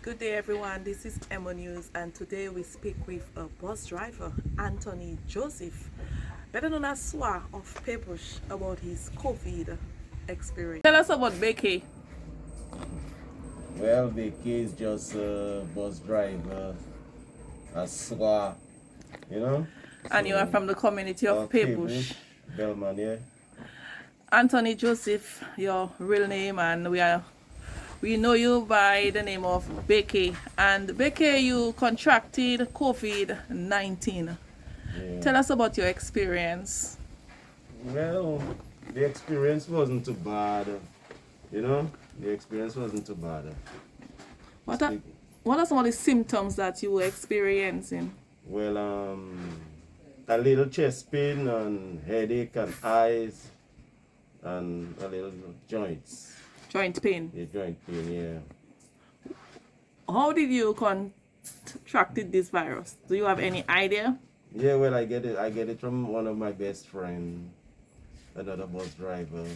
Good day, everyone. This is Emonews, and today we speak with a bus driver, Anthony Joseph, better known as Swa of Paix, about his COVID experience. Tell us about Paix. Well, Vicky is just a bus driver, a SWA, you know. And you are So, from the community of Paix. Bellman, yeah. Anthony Joseph, your real name, and we know you by the name of Paix. And Paix, you contracted COVID-19. Yeah. Tell us about your experience. Well, the experience wasn't too bad, you know. The experience wasn't too bad. What are some of the symptoms that you were experiencing? Well, a little chest pain and headache and eyes and a little joints. Joint pain. Yeah, joint pain, yeah. How did you contracted this virus? Do you have any idea? Yeah, well, I get it from one of my best friends, another bus driver.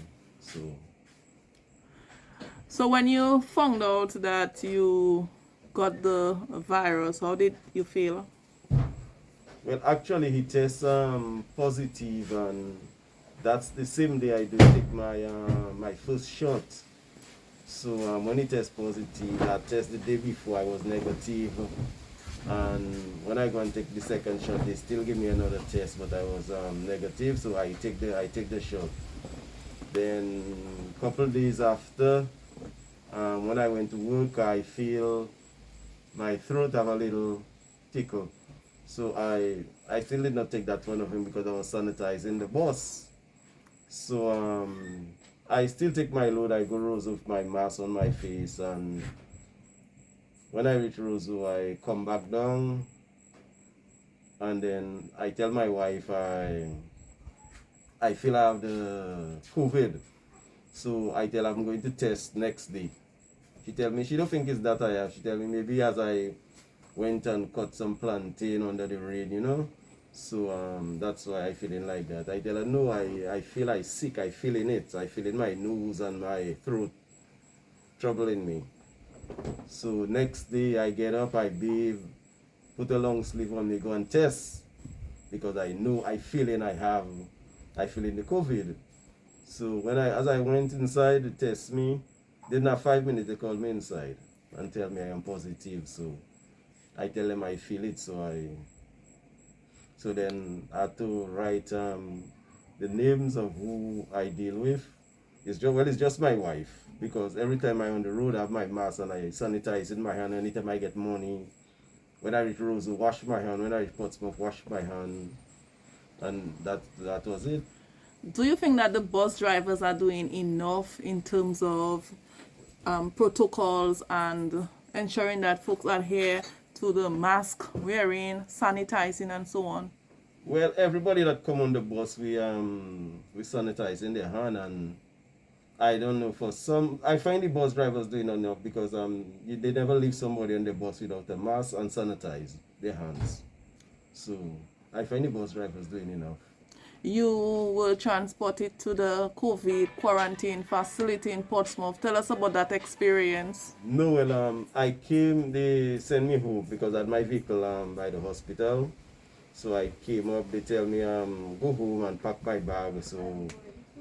So when you found out that you got the virus, how did you feel? Well, actually, he tests positive, and that's the same day I do take my first shot. So when he tests positive, I test the day before I was negative, and when I go and take the second shot, they still give me another test, but I was negative. So I take the shot. Then a couple days after, when I went to work, I feel my throat have a little tickle. So I still did not take that one of him because I was sanitizing the bus. So I still take my load. I go Roseau with my mask on my face, and when I reach Roseau, I come back down, and then I tell my wife I feel I have the COVID. So I tell her I'm going to test next day. She tell me she don't think it's that I have. She tell me maybe as I went and cut some plantain under the rain, you know. So that's why I feeling like that. I tell her no, I feel I sick. I feeling it. I feel in my nose and my throat troubling me. So next day I get up, I bathe, put a long sleeve on me, go and test because I know I feeling the COVID. So as I went inside to test me, didn't have 5 minutes, they called me inside and tell me I am positive. So I tell them I feel it, so then I had to write the names of who I deal with. It's just my wife, because every time I'm on the road I have my mask and I sanitize in my hand. Anytime I get money, when I reach Roseau, wash my hand. When I reach Portsmouth, wash my hand. And that was it. Do you think that the bus drivers are doing enough in terms of protocols and ensuring that folks adhere to the mask wearing, sanitizing, and so on? Well, everybody that come on the bus, we sanitize in their hand, and I don't know, for some, I find the bus drivers doing enough because they never leave somebody on the bus without a mask and sanitize their hands. So I find the bus drivers doing enough. You were transported to the COVID quarantine facility in Portsmouth. Tell us about that experience. No, well, they sent me home because I had my vehicle by the hospital. So I came up, they tell me go home and pack my bag. So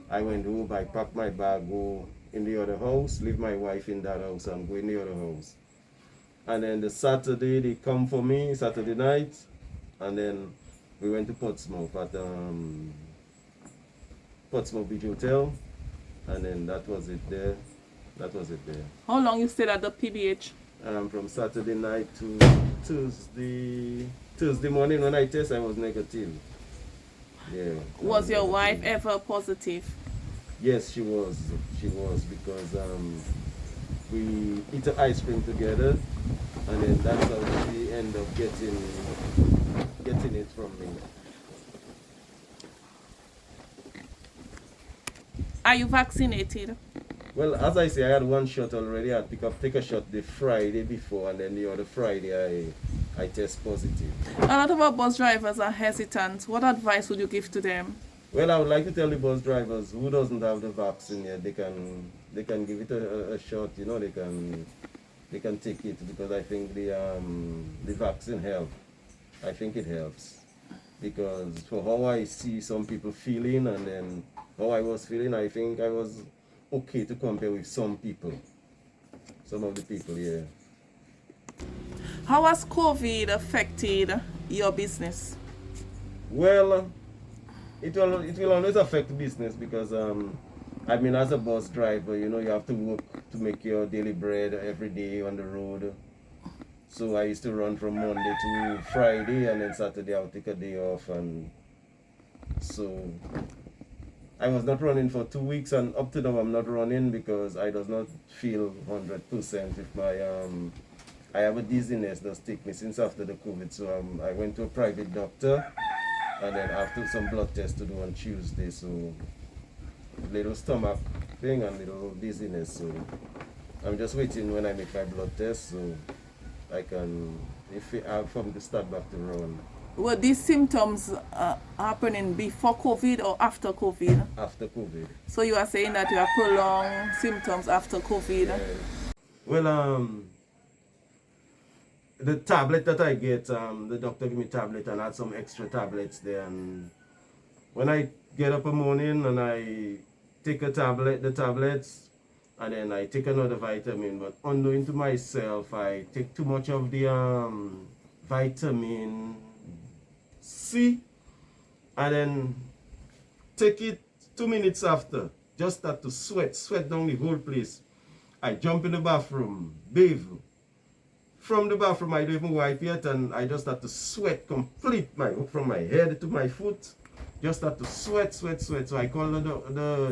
I went home, I packed my bag, go in the other house, leave my wife in that house and go in the other house. And then the Saturday, they come for me, Saturday night, and then we went to Portsmouth at Portsmouth Beach Hotel, and then that was it there. How long you stayed at the PBH? From Saturday night to Tuesday morning. When I test, I was negative. Yeah. Was your wife ever positive? Yes, she was. She was, because we eat ice cream together, and then that's how she ended up getting it from me. Are you vaccinated? Well, as I say, I had one shot already. I take a shot the Friday before, and then the other Friday I test positive. A lot of our bus drivers are hesitant. What advice would you give to them? Well, I would like to tell the bus drivers who doesn't have the vaccine yet, they can give it a shot. You know, they can they can take it, because I think the vaccine help. I think it helps, because for how I see some people feeling and then how I was feeling, I think I was okay to compare with some people. Some of the people, yeah. How has COVID affected your business? Well, it will always affect business, because I mean, as a bus driver, you know, you have to work to make your daily bread every day on the road. So I used to run from Monday to Friday, and then Saturday I'll take a day off, and so I was not running for 2 weeks, and up to now I'm not running because I does not feel 100% if my I have a dizziness that's take me since after the COVID. So I went to a private doctor, and then after some blood tests to do on Tuesday, so little stomach thing and little dizziness. So I'm just waiting when I make my blood test, so I can, if I from the start back to run. Were these symptoms happening before COVID or after COVID? After COVID. So you are saying that you have prolonged symptoms after COVID? Yeah. Well, the tablet that I get, the doctor give me tablet and add some extra tablets there. And when I get up in the morning and I take the tablets, and then I take another vitamin, but unknowing to myself, I take too much of the vitamin C, and then take it 2 minutes after, just start to sweat down the whole place. I jump in the bathroom, bathe. From the bathroom, I don't even wipe yet, and I just start to sweat from my head to my foot. Just start to sweat. So I call the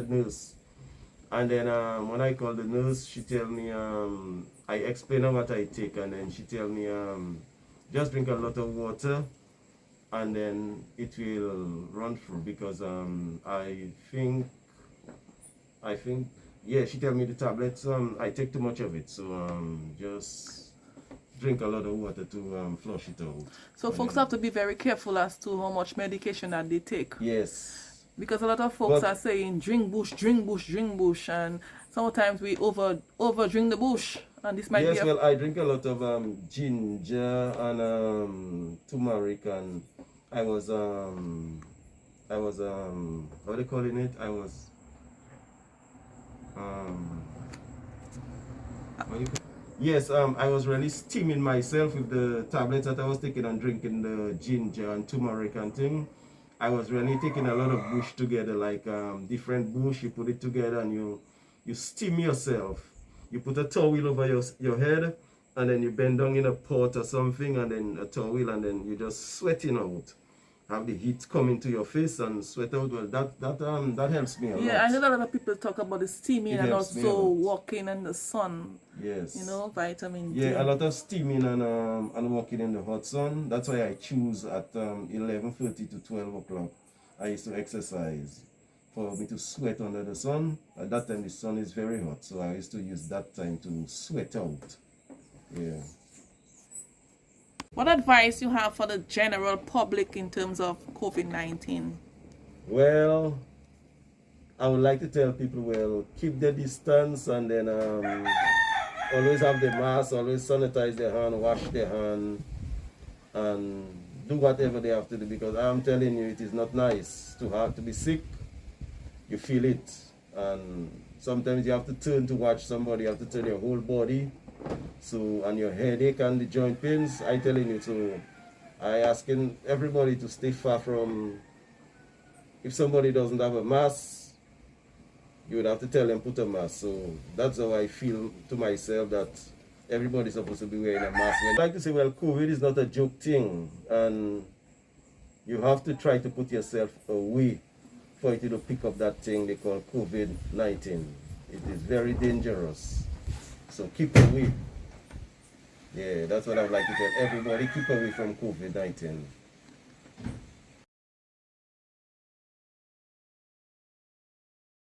nurse. And then when I call the nurse, she tell me, I explain her what I take, and then she tell me, just drink a lot of water, and then it will run through, because I think, yeah, she tell me the tablets, I take too much of it, so just drink a lot of water to flush it out. So folks have to be very careful as to how much medication that they take. Yes. Because a lot of folks are saying drink bush, and sometimes we over drink the bush, and this might be. Yes, well, I drink a lot of ginger and turmeric, and I was what are they calling it? I was what do you call Yes, I was really steaming myself with the tablets that I was taking and drinking the ginger and turmeric and thing. I was really taking a lot of bush together, like different bush, you put it together and you steam yourself. You put a towel over your head, and then you bend down in a pot or something, and then a towel, and then you just sweating out. Have the heat come into your face and sweat out. Well, that helps me a lot. Yeah, I heard a lot of people talk about the steaming and also walking in the sun. Yes. You know, vitamin D. Yeah, a lot of steaming and walking in the hot sun. That's why I choose at 11:30 to 12 o'clock. I used to exercise for me to sweat under the sun. At that time, the sun is very hot, so I used to use that time to sweat out. Yeah. What advice you have for the general public in terms of COVID-19? Well, I would like to tell people, well, keep the distance, and then always have the mask, always sanitize their hand, wash their hand, and do whatever they have to do, because I'm telling you, it is not nice to have to be sick. You feel it, and sometimes you have to turn to watch somebody, you have to turn your whole body. So, and your headache and the joint pains, I telling you, so I asking everybody to stay far from, if somebody doesn't have a mask, you would have to tell them put a mask. So that's how I feel to myself, that everybody's supposed to be wearing a mask. I'd like to say, well, COVID is not a joke thing, and you have to try to put yourself away for it to pick up that thing they call COVID-19. It is very dangerous. So keep away. Yeah, that's what I'd like to tell everybody. Keep away from COVID-19.